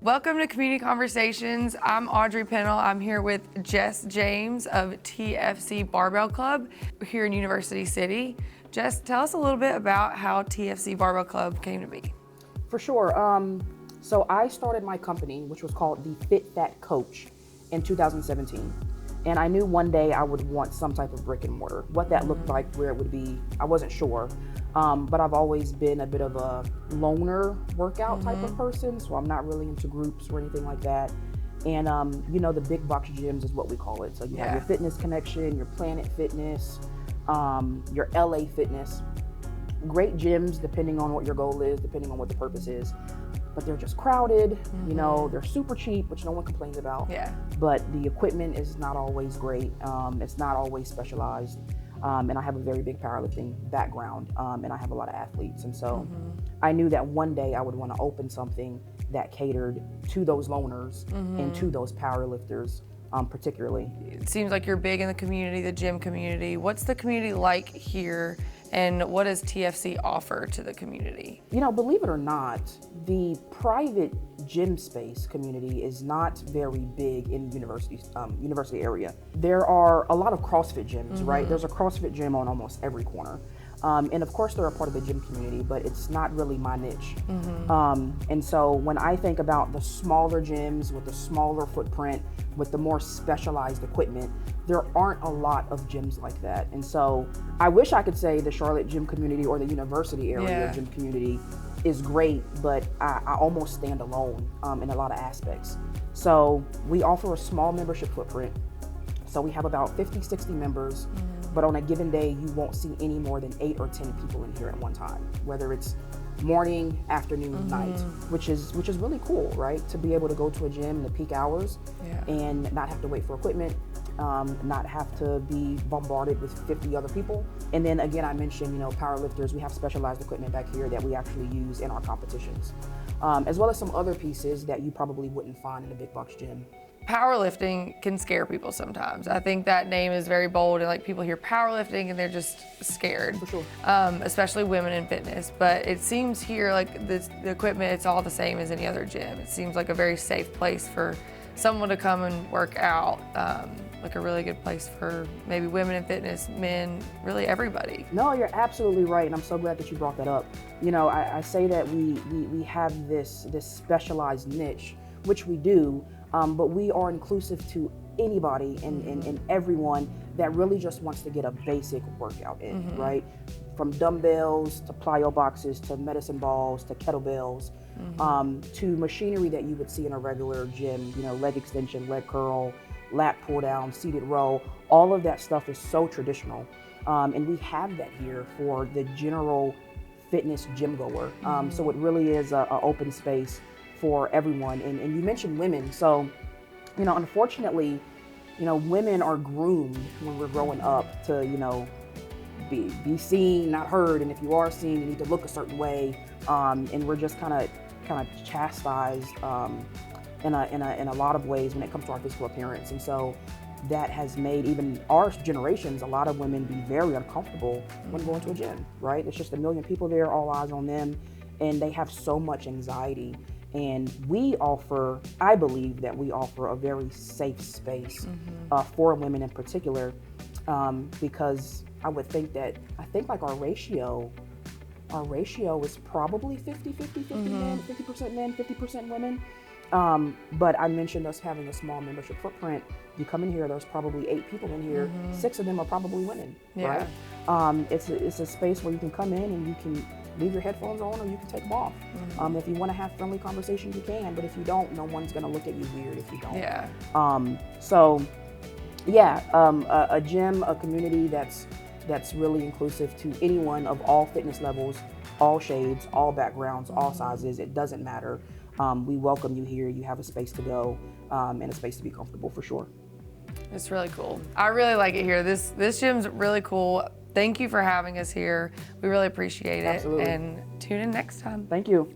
Welcome to Community Conversations. I'm Audrey Pennell. I'm here with Jess James of TFC Barbell Club here in University City. Jess, tell us a little bit about how TFC Barbell Club came to be. For sure. So I started my company, which was called the Fit Fat Coach, in 2017. And I knew one day I would want some type of brick and mortar. What that looked like, where it would be, I wasn't sure. But I've always been a bit of a loner workout type of person, so I'm not really into groups or anything like that. And the big box gyms is what we call it. So you have your Fitness Connection, your Planet Fitness, your LA Fitness. Great gyms, depending on what your goal is, depending on what the purpose is. But they're just crowded, they're super cheap, which no one complains about. But the equipment is not always great. It's not always specialized. And I have a very big powerlifting background, and I have a lot of athletes. And so I knew that one day I would want to open something that catered to those loners and to those powerlifters particularly. It seems like you're big in the community, the gym community. What's the community like here, and what does TFC offer to the community? Believe it or not, the private gym space community is not very big in university area. There are a lot of CrossFit gyms, right? There's a CrossFit gym on almost every corner. And of course they're a part of the gym community, but it's not really my niche. And so when I think about the smaller gyms with the smaller footprint, with the more specialized equipment, there aren't a lot of gyms like that. And so I wish I could say the Charlotte gym community or the university area gym community is great, but I almost stand alone in a lot of aspects. So we offer a small membership footprint. So we have about 50, 60 members, but on a given day, you won't see any more than 8 or 10 people in here at one time, whether it's morning, afternoon, night, which is really cool, right? To be able to go to a gym in the peak hours and not have to wait for equipment, not have to be bombarded with 50 other people. And then again, I mentioned, powerlifters, we have specialized equipment back here that we actually use in our competitions, as well as some other pieces that you probably wouldn't find in a big box gym. Powerlifting can scare people sometimes. I think that name is very bold, and like people hear powerlifting and they're just scared. For sure. Especially women in fitness. But it seems here like the equipment, it's all the same as any other gym. It seems like a very safe place for someone to come and work out. Like a really good place for maybe women in fitness, men, really everybody. No, you're absolutely right, and I'm so glad that you brought that up. I say that we have this specialized niche, which we do, but we are inclusive to anybody and everyone that really just wants to get a basic workout in, right? From dumbbells to plyo boxes to medicine balls to kettlebells, to machinery that you would see in a regular gym, leg extension, leg curl, lat pull down, seated row. All of that stuff is so traditional. And we have that here for the general fitness gym goer. So it really is an open space for everyone. And you mentioned women. So, unfortunately, women are groomed when we're growing up to, be seen, not heard. And if you are seen, you need to look a certain way. And we're just kind of chastised in a lot of ways when it comes to our physical appearance. And so that has made even our generations, a lot of women be very uncomfortable when going to a gym, right? It's just a million people there, all eyes on them, and they have so much anxiety. And I believe that we offer a very safe space for women in particular, because I think like our ratio is probably 50 men, 50% men, 50% women. But I mentioned us having a small membership footprint. You come in here, there's probably 8 people in here. 6 of them are probably women, right? It's a space where you can come in and you can leave your headphones on or you can take them off. If you want to have friendly conversations, you can, but if you don't, no one's going to look at you weird if you don't. A gym, a community that's really inclusive to anyone of all fitness levels, all shades, all backgrounds, all sizes. It doesn't matter. We welcome you here. You have a space to go and a space to be comfortable, for sure. It's really cool. I really like it here. This gym's really cool. Thank you for having us here. We really appreciate it. Absolutely. And tune in next time. Thank you.